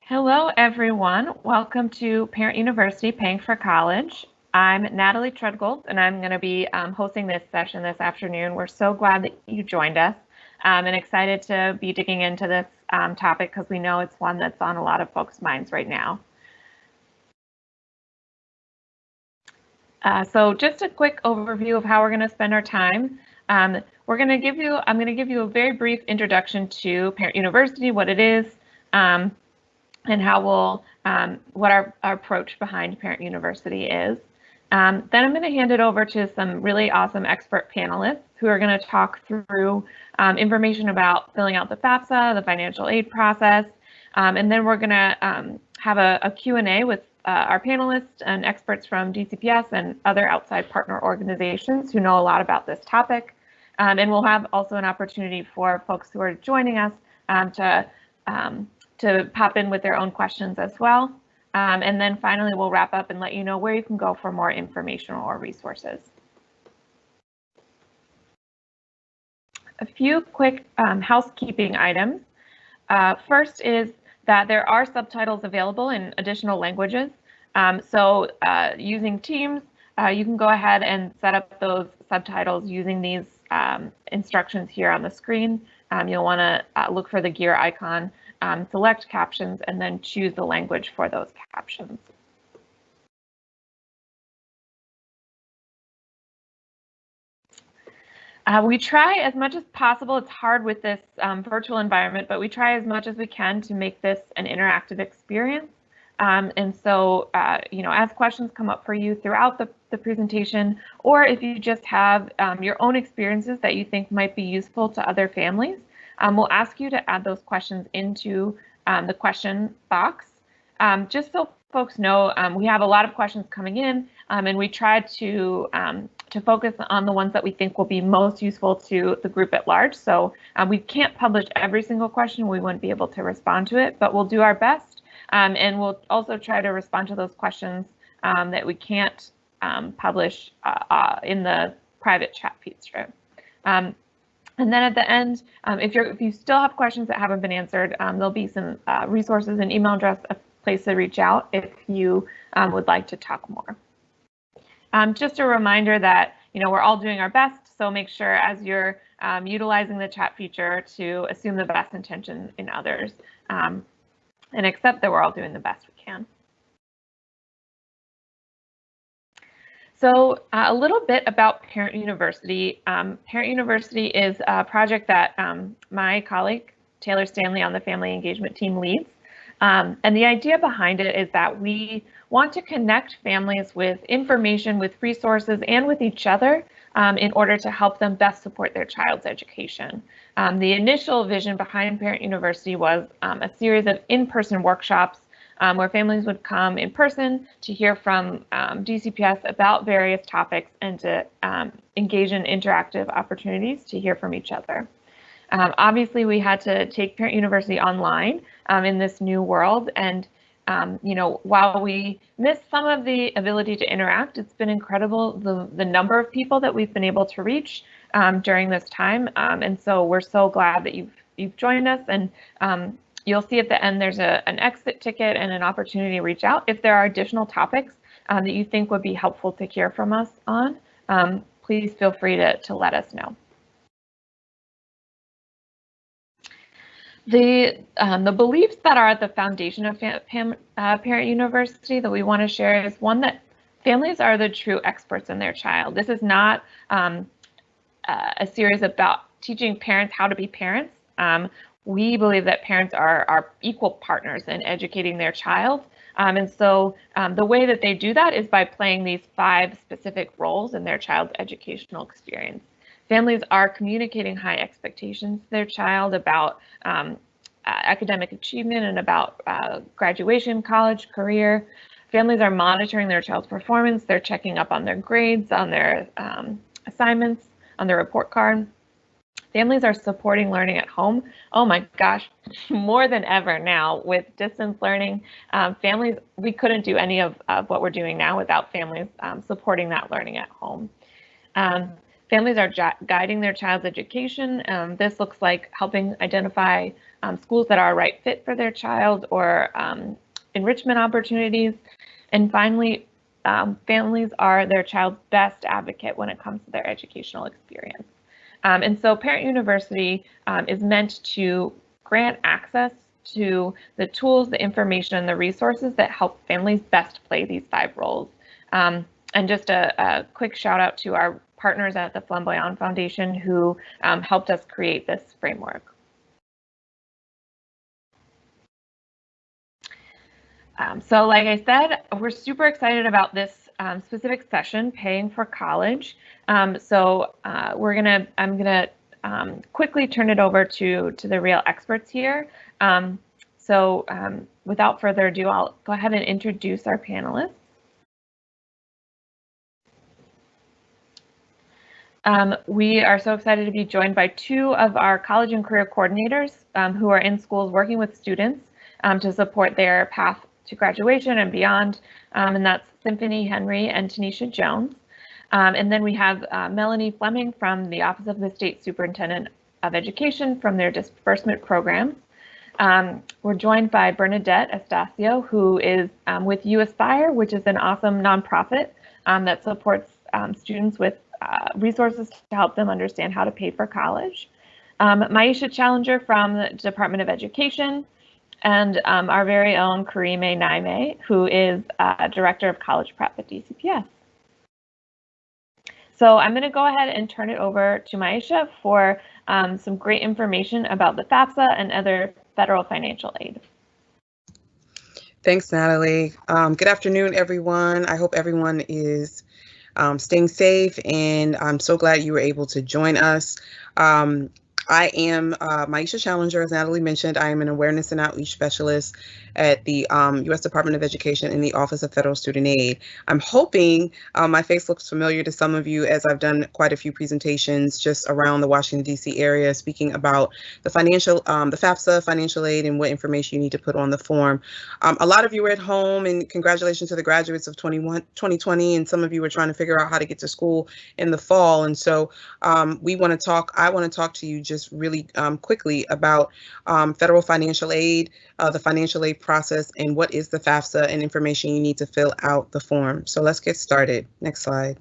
Hello, everyone. Welcome to Parent University Paying for College. I'm Natalie Treadgold, and I'm going to be hosting this session this afternoon. We're so glad that you joined us and excited to be digging into this topic because we know it's one that's on a lot of folks' minds right now. So just a quick overview of how we're going to spend our time. I'm going to give you a very brief introduction to Parent University, what it is, and how what our approach behind Parent University is. Then I'm going to hand it over to some really awesome expert panelists who are going to talk through information about filling out the FAFSA, the financial aid process, and then we're going to have a Q&A with our panelists and experts from DCPS and other outside partner organizations who know a lot about this topic. And we'll have also an opportunity for folks who are joining us to pop in with their own questions as well. And then finally, we'll wrap up and let you know where you can go for more information or resources. A few quick housekeeping items. First is that there are subtitles available in additional languages. So using Teams, you can go ahead and set up those subtitles using these instructions here on the screen. You'll want to look for the gear icon, select captions, and then choose the language for those captions. We try as much as possible. It's hard with this virtual environment, but we try as much as we can to make this an interactive experience. And so, as questions come up for you throughout the presentation, or if you just have your own experiences that you think might be useful to other families, we'll ask you to add those questions into the question box. Just so folks know, we have a lot of questions coming in, and we try to focus on the ones that we think will be most useful to the group at large. So we can't publish every single question. We wouldn't be able to respond to it, but we'll do our best. And we'll also try to respond to those questions that we can't publish in the private chat feed stream. And then at the end, if you still have questions that haven't been answered, there'll be some resources and email address, a place to reach out if you would like to talk more. Just a reminder that we're all doing our best, so make sure as you're utilizing the chat feature to assume the best intention in others and accept that we're all doing the best we can. So a little bit about Parent University. Parent University is a project that my colleague, Taylor Stanley, on the Family Engagement team leads. And the idea behind it is that we want to connect families with information, with resources, and with each other in order to help them best support their child's education. The initial vision behind Parent University was a series of in-person workshops where families would come in person to hear from DCPS about various topics and to engage in interactive opportunities to hear from each other. Obviously, we had to take Parent University online in this new world, and while we missed some of the ability to interact, it's been incredible the number of people that we've been able to reach during this time, and so we're so glad that you've joined us. And you'll see at the end there's an exit ticket and an opportunity to reach out if there are additional topics that you think would be helpful to hear from us on. Please feel free to let us know. The beliefs that are at the foundation of Parent University that we want to share is one that families are the true experts in their child. This is not a series about teaching parents how to be parents. We believe that parents are equal partners in educating their child. And so the way that they do that is by playing these 5 specific roles in their child's educational experience. Families are communicating high expectations to their child about academic achievement and about graduation, college, career. Families are monitoring their child's performance. They're checking up on their grades, on their assignments, on their report card. Families are supporting learning at home. Oh my gosh, more than ever now with distance learning. Families, we couldn't do any of what we're doing now without families supporting that learning at home. families are guiding their child's education. This looks like helping identify schools that are a right fit for their child or enrichment opportunities. And finally, families are their child's best advocate when it comes to their educational experience. And so Parent University is meant to grant access to the tools, the information, and the resources that help families best play these 5 roles. And just a quick shout out to our partners at the Flamboyant Foundation who helped us create this framework. So like I said, we're super excited about this specific session, Paying for College. I'm gonna quickly turn it over to the real experts here. Without further ado, I'll go ahead and introduce our panelists. We are so excited to be joined by 2 of our college and career coordinators who are in schools working with students to support their path to graduation and beyond, and that's Symphoni Henry and Tenisha Jones. And then we have Melanie Fleming from the Office of the State Superintendent of Education from their disbursement programs. We're joined by Bernadette Astacio, who is with uAspire, which is an awesome nonprofit that supports students with resources to help them understand how to pay for college. Maisha Challenger from the Department of Education, and our very own Karime Naime, who is Director of College Prep at DCPS. So I'm going to go ahead and turn it over to Maisha for some great information about the FAFSA and other federal financial aid. Thanks, Natalie. Good afternoon, everyone. I hope everyone is staying safe, and I'm so glad you were able to join us. I am Maisha Challenger, as Natalie mentioned. I am an awareness and outreach specialist at the U.S. Department of Education in the Office of Federal Student Aid. I'm hoping my face looks familiar to some of you, as I've done quite a few presentations just around the Washington, D.C. area, speaking about the FAFSA financial aid and what information you need to put on the form. A lot of you are at home, and congratulations to the graduates of 2020, and some of you are trying to figure out how to get to school in the fall. And so I want to talk to you just really quickly about federal financial aid, the financial aid process, and what is the FAFSA, and information you need to fill out the form. So let's get started. Next slide.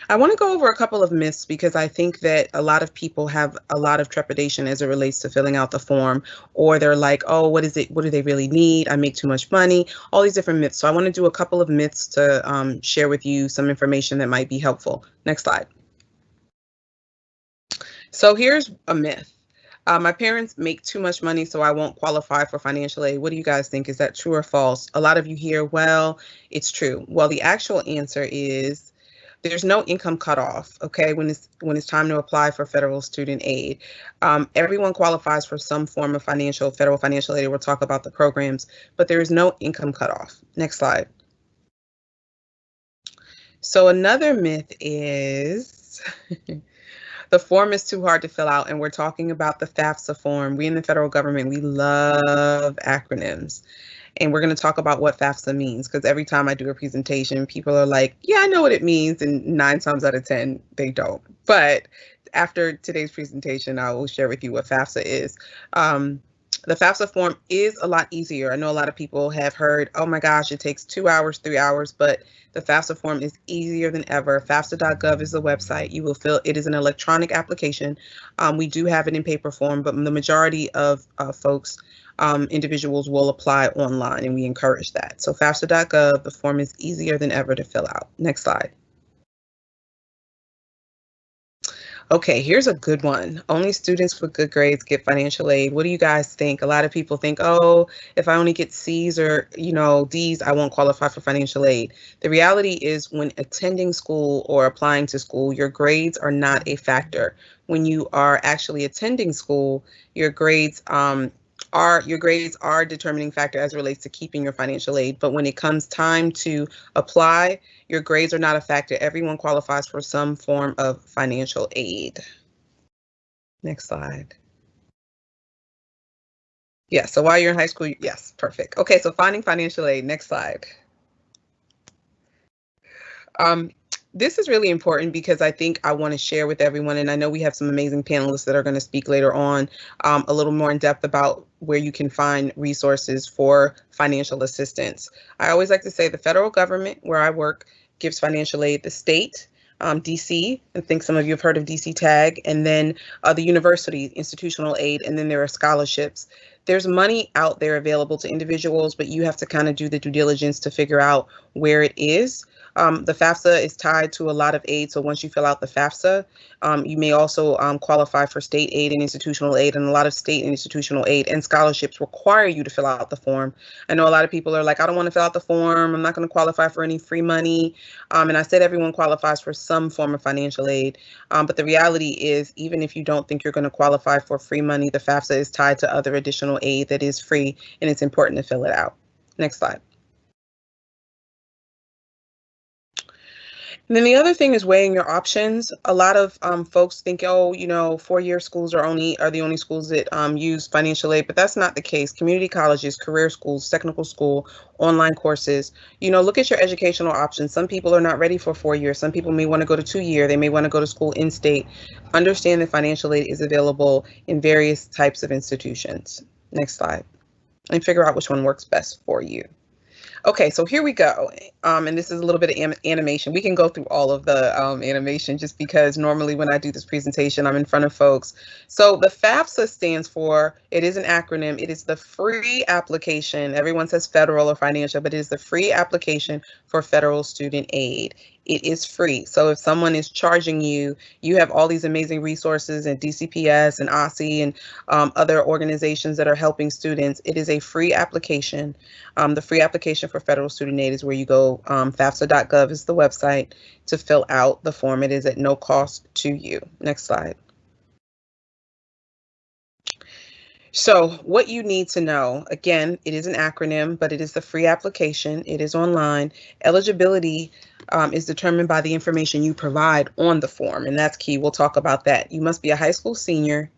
I want to go over a couple of myths, because I think that a lot of people have a lot of trepidation as it relates to filling out the form, or they're like, oh, what is it? What do they really need? I make too much money, all these different myths. So I want to do a couple of myths to share with you some information that might be helpful. Next slide. So here's a myth. My parents make too much money, so I won't qualify for financial aid. What do you guys think? Is that true or false? A lot of you hear, well, it's true. Well, the actual answer is there's no income cutoff, okay, when it's time to apply for federal student aid. Everyone qualifies for some form of federal financial aid. We'll talk about the programs, but there is no income cutoff. Next slide. So another myth is the form is too hard to fill out, and we're talking about the FAFSA form. We in the federal government, we love acronyms. And we're going to talk about what FAFSA means, because every time I do a presentation, people are like, yeah, I know what it means, and 9 times out of 10, they don't. But after today's presentation, I will share with you what FAFSA is. The FAFSA form is a lot easier. I know a lot of people have heard, oh my gosh, it takes 2 hours, 3 hours, but the FAFSA form is easier than ever. FAFSA.gov is the website. You will fill, it is an electronic application. We do have it in paper form, but the majority of folks, individuals will apply online, and we encourage that. So FAFSA.gov, the form is easier than ever to fill out. Next slide. Okay, here's a good one. Only students with good grades get financial aid. What do you guys think? A lot of people think, oh, if I only get C's or, D's, I won't qualify for financial aid. The reality is, when attending school or applying to school, your grades are not a factor. When you are actually attending school, your grades are a determining factor as it relates to keeping your financial aid. But when it comes time to apply, your grades are not a factor. Everyone qualifies for some form of financial aid. Next slide. Yeah, so while you're in high school, yes, perfect. Okay, so finding financial aid, next slide. This is really important because I think I want to share with everyone, and I know we have some amazing panelists that are going to speak later on a little more in depth about where you can find resources for financial assistance. I always like to say the federal government, where I work, gives financial aid. The state, DC, I think some of you have heard of DC TAG, and then the university, institutional aid, and then there are scholarships. There's money out there available to individuals, but you have to kind of do the due diligence to figure out where it is. The FAFSA is tied to a lot of aid, so once you fill out the FAFSA, you may also qualify for state aid and institutional aid, and a lot of state and institutional aid and scholarships require you to fill out the form. I know a lot of people are like, I don't want to fill out the form, I'm not going to qualify for any free money, and I said everyone qualifies for some form of financial aid, but the reality is, even if you don't think you're going to qualify for free money, the FAFSA is tied to other additional aid that is free, and it's important to fill it out. Next slide. And then the other thing is weighing your options. A lot of folks think, oh, you know, four-year schools are the only schools that use financial aid, but that's not the case. Community colleges, career schools, technical school, online courses, you know, look at your educational options. Some people are not ready for 4 years. Some people may want to go to 2 year. They may want to go to school in state. Understand that financial aid is available in various types of institutions. Next slide. And figure out which one works best for you. Okay, so here we go. And this is a little bit of animation. We can go through all of the animation just because normally when I do this presentation, I'm in front of folks. So the FAFSA stands for, it is an acronym, it is the free application. Everyone says federal or financial, but it is the free application for federal student aid. It is free. So if someone is charging you, you have all these amazing resources and DCPS and OSSE and other organizations that are helping students. It is a free application. The free application for federal student aid is where you go. FAFSA.gov is the website to fill out the form. It is at no cost to you. Next slide. So what you need to know, again, it is an acronym, but it is the free application. It is online. Eligibility is determined by the information you provide on the form, and that's key. We'll talk about that. You must be a high school senior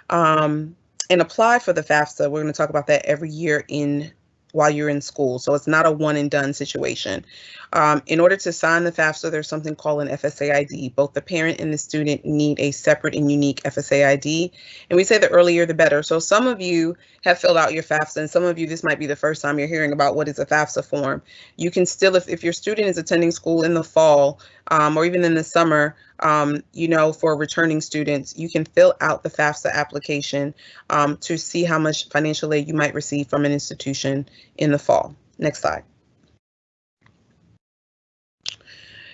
and apply for the FAFSA. We're going to talk about that every year while you're in school. So it's not a one and done situation. In order to sign the FAFSA, there's something called an FSA ID. Both the parent and the student need a separate and unique FSA ID. And we say the earlier the better. So some of you have filled out your FAFSA, and some of you, this might be the first time you're hearing about what is a FAFSA form. You can still, if your student is attending school in the fall or even in the summer, you know, for returning students, you can fill out the FAFSA application to see how much financial aid you might receive from an institution in the fall. Next slide.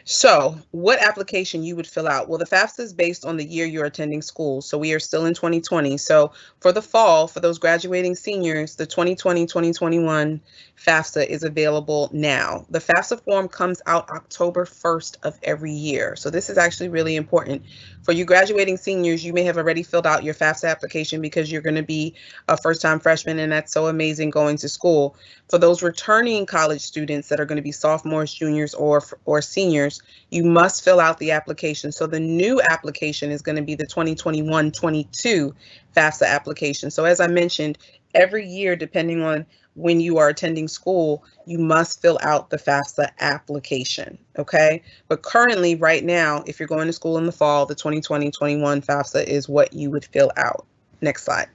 So what application you would fill out? Well, the FAFSA is based on the year you're attending school. So we are still in 2020. So for the fall, for those graduating seniors, the 2020-2021 FAFSA is available now. The FAFSA form comes out October 1st of every year. So this is actually really important. For you graduating seniors, you may have already filled out your FAFSA application because you're going to be a first-time freshman, and that's so amazing going to school. For those returning college students that are going to be sophomores, juniors, or seniors, you must fill out the application. So the new application is going to be the 2021-22 FAFSA application. So as I mentioned, every year, depending on when you are attending school, you must fill out the FAFSA application, okay? But currently, right now, if you're going to school in the fall, the 2020-21 FAFSA is what you would fill out. Next slide.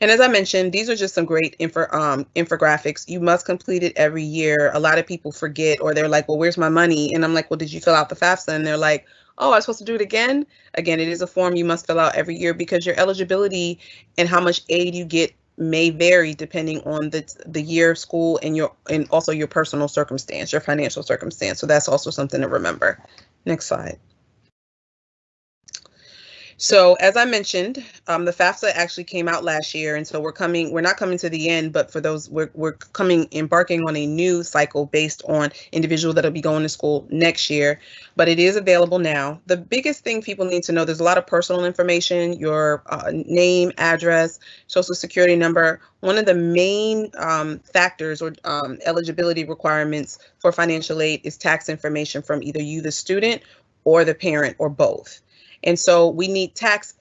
And as I mentioned, these are just some great infographics. You must complete it every year. A lot of people forget, or they're like, well, where's my money? And I'm like, well, did you fill out the FAFSA? And they're like, oh, I'm supposed to do it again? Again, it is a form you must fill out every year because your eligibility and how much aid you get may vary depending on the year of school and also your personal circumstance, your financial circumstance. So that's also something to remember. Next slide. So as I mentioned, the FAFSA actually came out last year, and so we're not coming to the end, but for those, we're embarking on a new cycle based on individuals that'll be going to school next year, but it is available now. The biggest thing people need to know, there's a lot of personal information, your name, address, social security number. One of the main factors or eligibility requirements for financial aid is tax information from either you, the student, or the parent, or both. And so we need tax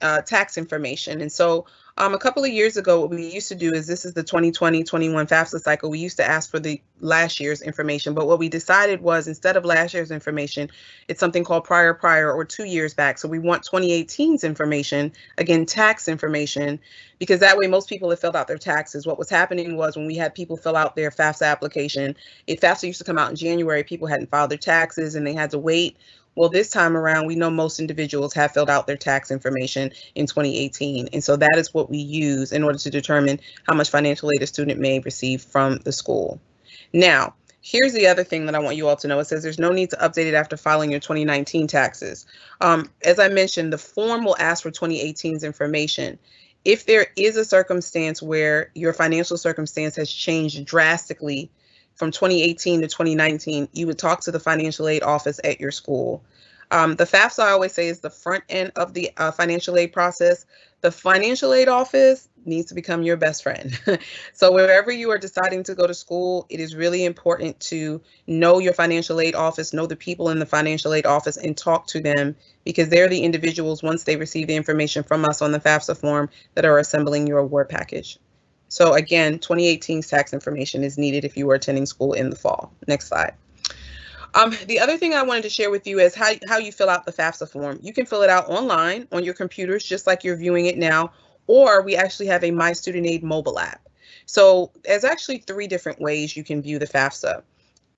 information. And so A couple of years ago, what we used to do is, this is the 2020-21 FAFSA cycle. We used to ask for the last year's information, but what we decided was, instead of last year's information, it's something called prior or 2 years back. So we want 2018's information, again, tax information, because that way most people have filled out their taxes. What was happening was, when we had people fill out their FAFSA application, if FAFSA used to come out in January, people hadn't filed their taxes and they had to wait. Well, this time around, we know most individuals have filled out their tax information in 2018. And so that is what we use in order to determine how much financial aid a student may receive from the school. Now, here's the other thing that I want you all to know. It says there's no need to update it after filing your 2019 taxes. As I mentioned, the form will ask for 2018's information. If there is a circumstance where your financial circumstance has changed drastically from 2018 to 2019, you would talk to the financial aid office at your school. The FAFSA, I always say, is the front end of the financial aid process. The financial aid office needs to become your best friend. So wherever you are deciding to go to school, it is really important to know your financial aid office, know the people in the financial aid office, and talk to them, because they're the individuals, once they receive the information from us on the FAFSA form, that are assembling your award package. So again, 2018's tax information is needed if you are attending school in the fall. Next slide. The other thing I wanted to share with you is how you fill out the FAFSA form. You can fill it out online on your computers, just like you're viewing it now, or we actually have a myStudentAid mobile app. So there's actually 3 different ways you can view the FAFSA.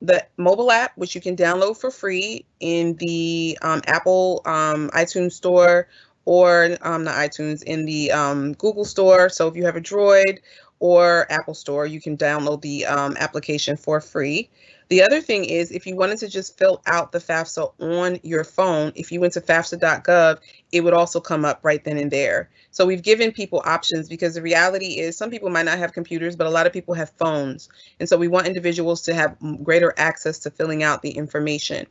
The mobile app, which you can download for free in the Apple iTunes store, or not iTunes, in the Google store. So if you have a Droid or Apple store, you can download the application for free. The other thing is, if you wanted to just fill out the FAFSA on your phone, if you went to FAFSA.gov, it would also come up right then and there. So we've given people options, because the reality is some people might not have computers, but a lot of people have phones. And so we want individuals to have greater access to filling out the information.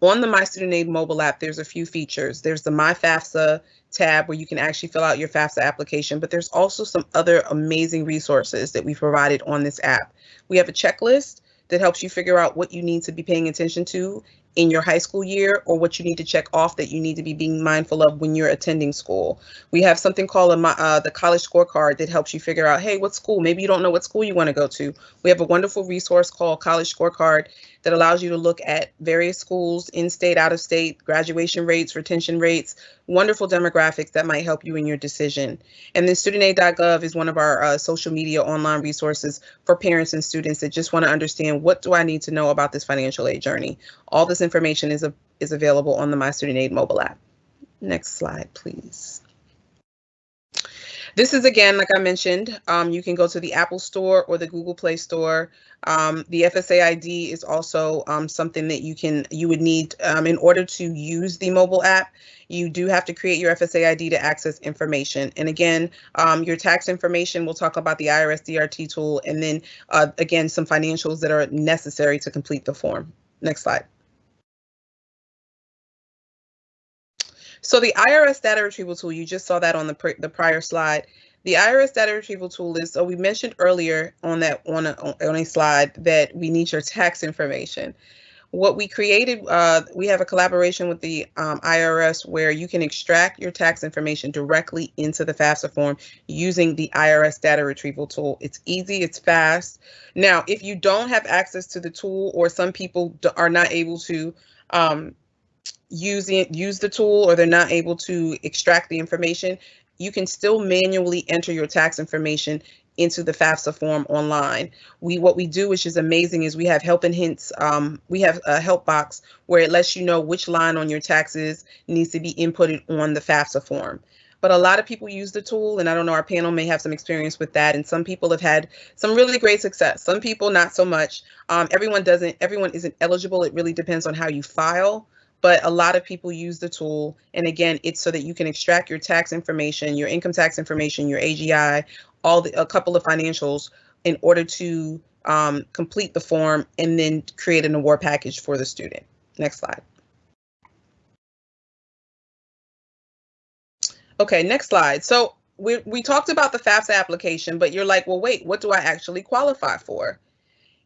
On the myStudentAid mobile app, there's a few features. There's the My FAFSA tab, where you can actually fill out your FAFSA application, but there's also some other amazing resources that we've provided on this app. We have a checklist that helps you figure out what you need to be paying attention to in your high school year, or what you need to check off that you need to be being mindful of when you're attending school. We have something called the college scorecard that helps you figure out, hey, what school? Maybe you don't know what school you want to go to. We have a wonderful resource called College Scorecard that allows you to look at various schools, in-state, out-of-state, graduation rates, retention rates, wonderful demographics that might help you in your decision. And then StudentAid.gov is one of our social media online resources for parents and students that just want to understand, what do I need to know about this financial aid journey? All this information is available on the myStudentAid mobile app. Next slide, please. This is, again, like I mentioned, you can go to the Apple Store or the Google Play Store. The FSA ID is also something that you would need in order to use the mobile app. You do have to create your FSA ID to access information. And again, your tax information, we'll talk about the IRS DRT tool, and then again, some financials that are necessary to complete the form. Next slide. So the IRS data retrieval tool, you just saw that on the prior slide. The IRS data retrieval tool is, so we mentioned earlier on a slide that we need your tax information. What we created, we have a collaboration with the IRS where you can extract your tax information directly into the FAFSA form using the IRS data retrieval tool. It's easy, it's fast. Now, if you don't have access to the tool, or some people are not able to use the tool, or they're not able to extract the information, you can still manually enter your tax information into the FAFSA form online. What we do, which is amazing, is we have help and hints. We have a help box where it lets you know which line on your taxes needs to be inputted on the FAFSA form. But a lot of people use the tool, and I don't know, our panel may have some experience with that, and some people have had some really great success. Some people not so much. Everyone isn't eligible. It really depends on how you file. But a lot of people use the tool, and again, it's so that you can extract your tax information, your income tax information, your AGI, a couple of financials, in order to complete the form and then create an award package for the student. Next slide. Okay, next slide. So we talked about the FAFSA application, but you're like, well, wait, what do I actually qualify for?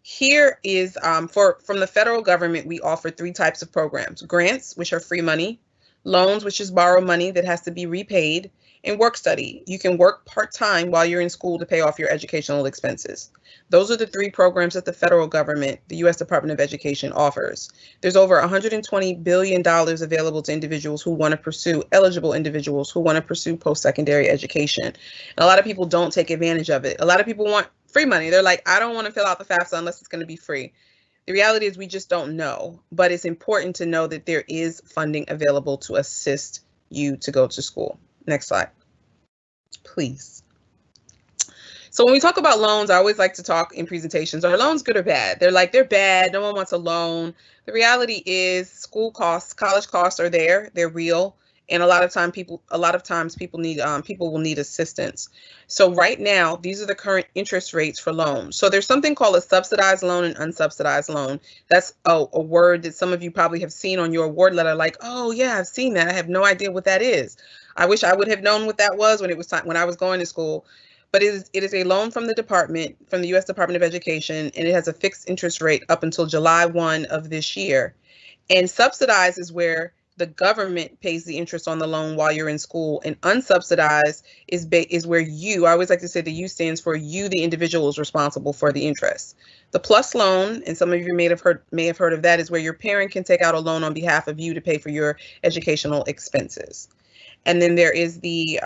Here is, from the federal government, we offer 3 types of programs: grants, which are free money; loans, which is borrowed money that has to be repaid; and work study. You can work part-time while you're in school to pay off your educational expenses. Those are the 3 programs that the federal government, the U.S. Department of Education, offers. There's over $120 billion available to individuals who want to pursue, eligible individuals who want to pursue post-secondary education. And a lot of people don't take advantage of it. A lot of people want free money. They're like, I don't want to fill out the FAFSA unless it's going to be free. The reality is we just don't know, but it's important to know that there is funding available to assist you to go to school. Next slide, please. So when we talk about loans, I always like to talk in presentations, are loans good or bad? They're bad, no one wants a loan. The reality is school costs, college costs are there, they're real. And a lot of times people will need assistance. So right now, these are the current interest rates for loans. So there's something called a subsidized loan and unsubsidized loan. That's a word that some of you probably have seen on your award letter, like, oh yeah, I've seen that. I have no idea what that is. I wish I would have known what that was when I was going to school. But it is a loan from the department, from the U.S. Department of Education, and it has a fixed interest rate up until July 1 of this year. And subsidized is where the government pays the interest on the loan while you're in school, and unsubsidized is where you, I always like to say the U stands for you, the individual, is responsible for the interest. The PLUS loan, and some of you may have heard of that, is where your parent can take out a loan on behalf of you to pay for your educational expenses. And then there is the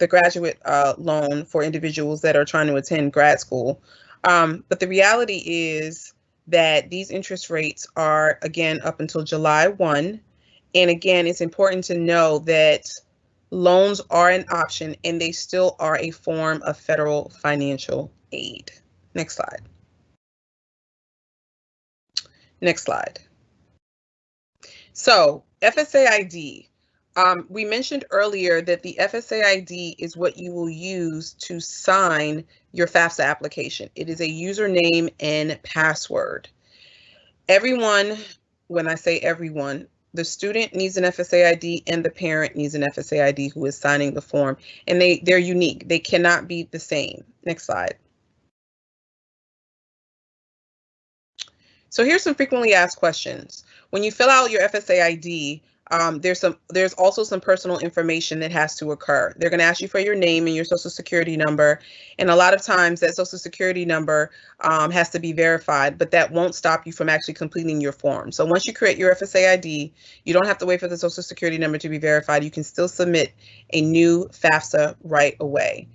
graduate loan for individuals that are trying to attend grad school. But the reality is that these interest rates are, again, up until July 1. And again, it's important to know that loans are an option and they still are a form of federal financial aid. Next slide. Next slide. So FSA ID. We mentioned earlier that the FSA ID is what you will use to sign your FAFSA application. It is a username and password. Everyone, when I say everyone, the student needs an FSA ID and the parent needs an FSA ID who is signing the form, and they're unique. They cannot be the same. Next slide. So here's some frequently asked questions. When you fill out your FSA ID, there's also some personal information that has to occur. They're going to ask you for your name and your social security number. And a lot of times that social security number has to be verified, but that won't stop you from actually completing your form. So once you create your FSA ID, you don't have to wait for the social security number to be verified. You can still submit a new FAFSA right away.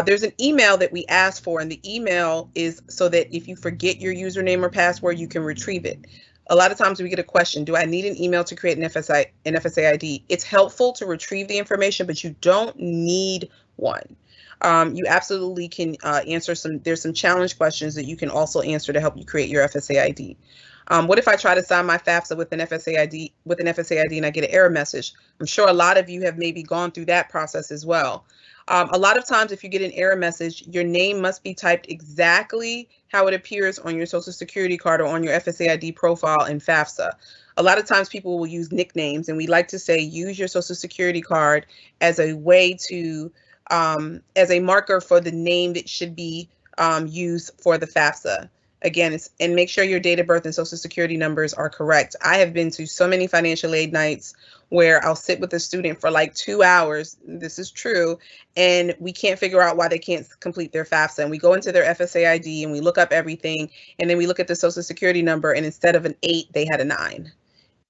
There's an email that we ask for, and the email is so that if you forget your username or password, you can retrieve it. A lot of times we get a question, do I need an email to create an FSA ID? It's helpful to retrieve the information, but you don't need one. You absolutely can answer there's some challenge questions that you can also answer to help you create your FSA ID. What if I try to sign my FAFSA with an FSA ID and I get an error message? I'm sure a lot of you have maybe gone through that process as well. A lot of times if you get an error message, your name must be typed exactly how it appears on your social security card or on your FSA ID profile in FAFSA. A lot of times people will use nicknames, and we like to say use your social security card as a way to, as a marker for the name that should be used for the FAFSA. Again, and make sure your date of birth and social security numbers are correct. I have been to so many financial aid nights where I'll sit with a student for like 2 hours, this is true, and we can't figure out why they can't complete their FAFSA. And we go into their FSA ID and we look up everything, and then we look at the social security number, and instead of an 8, they had a 9.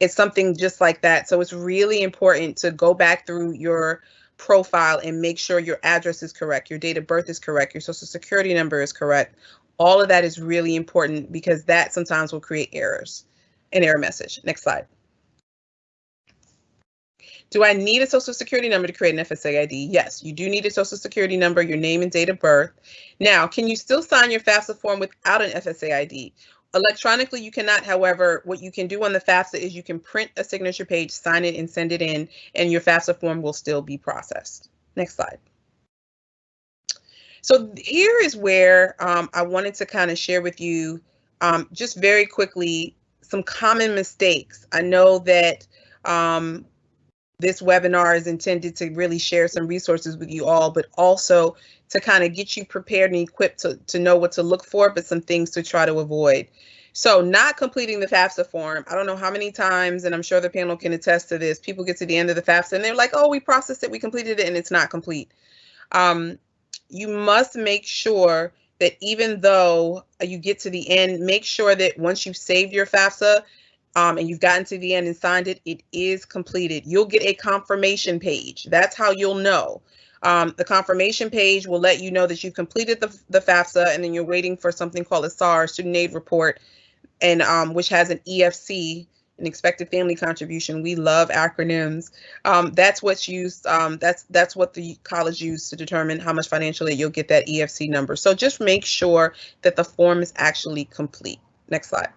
It's something just like that. So it's really important to go back through your profile and make sure your address is correct, your date of birth is correct, your social security number is correct. All of that is really important because that sometimes will create errors, an error message. Next slide. Do I need a social security number to create an FSA ID? Yes, you do need a social security number, your name and date of birth. Now, can you still sign your FAFSA form without an FSA ID? Electronically, you cannot. However, what you can do on the FAFSA is you can print a signature page, sign it, and send it in, and your FAFSA form will still be processed. Next slide. So here is where I wanted to kind of share with you just very quickly some common mistakes. I know that this webinar is intended to really share some resources with you all, but also to kind of get you prepared and equipped to know what to look for, but some things to try to avoid. So not completing the FAFSA form, I don't know how many times, and I'm sure the panel can attest to this, people get to the end of the FAFSA and they're like, oh, we processed it, we completed it, and it's not complete. You must make sure that even though you get to the end, make sure that once you've saved your FAFSA and you've gotten to the end and signed it, it is completed. You'll get a confirmation page. That's how you'll know. The confirmation page will let you know that you've completed the FAFSA, and then you're waiting for something called a SAR, Student Aid Report, and which has an EFC, an expected family contribution. We love acronyms. That's what's used. That's what the college used to determine how much financial aid you'll get, that EFC number. So just make sure that the form is actually complete. Next slide.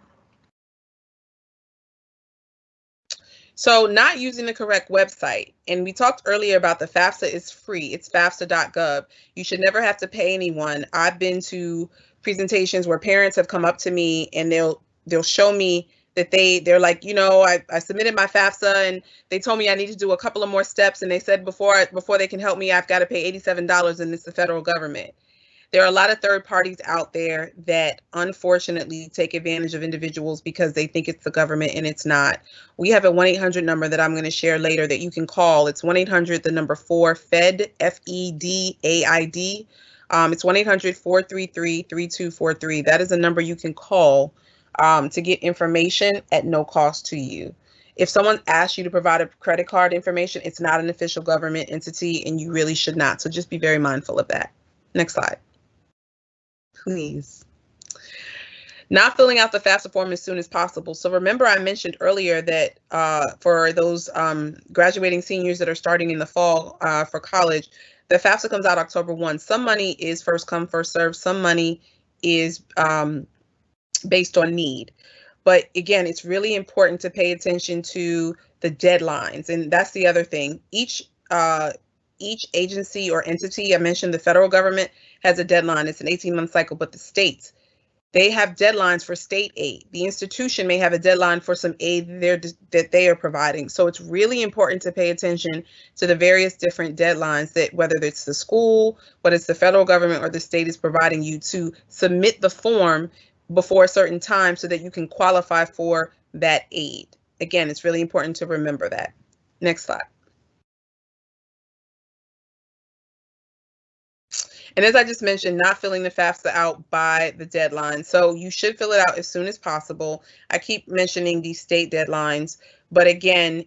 So not using the correct website. And we talked earlier about the FAFSA is free. It's FAFSA.gov. You should never have to pay anyone. I've been to presentations where parents have come up to me and they'll show me that they're like, you know, I submitted my FAFSA and they told me I need to do a couple of more steps. And they said before they can help me, I've got to pay $87, and it's the federal government. There are a lot of third parties out there that unfortunately take advantage of individuals because they think it's the government, and it's not. We have a 1-800 number that I'm going to share later that you can call. It's 1-800, the number 4-FED, FEDAID. It's 1-800-433-3243. That is a number you can call to get information at no cost to you. If someone asks you to provide a credit card information, it's not an official government entity, and you really should not. So just be very mindful of that. Next slide. Please. Not filling out the FAFSA form as soon as possible. So remember, I mentioned earlier that for those graduating seniors that are starting in the fall for college, the FAFSA comes out October 1. Some money is first come, first served. Some money is based on need. But again, it's really important to pay attention to the deadlines. And that's the other thing. Each agency or entity, I mentioned the federal government has a deadline. It's an 18-month cycle, but the states, they have deadlines for state aid. The institution may have a deadline for some aid that they are providing. So it's really important to pay attention to the various different deadlines that, whether it's the school, whether it's the federal government or the state, is providing you to submit the form before a certain time so that you can qualify for that aid. Again, it's really important to remember that. Next slide. And as I just mentioned, not filling the FAFSA out by the deadline. So you should fill it out as soon as possible. I keep mentioning these state deadlines, but again,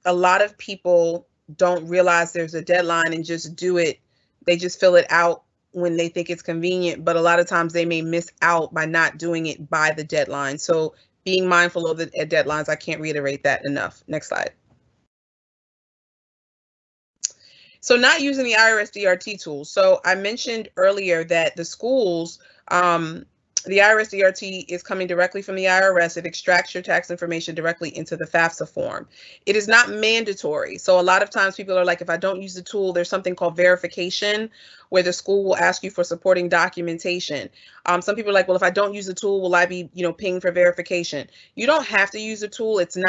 a lot of people don't realize there's a deadline and just do it. They just fill it out when they think it's convenient, but a lot of times they may miss out by not doing it by the deadline. So being mindful of the deadlines, I can't reiterate that enough. Next slide. So not using the IRS DRT tool. So I mentioned earlier that the schools, the IRS DRT is coming directly from the IRS. It extracts your tax information directly into the FAFSA form. It is not mandatory. So a lot of times people are like, if I don't use the tool, there's something called verification, where the school will ask you for supporting documentation. Some people are like, well, if I don't use the tool, will I be, pinged for verification? You don't have to use the tool. It's not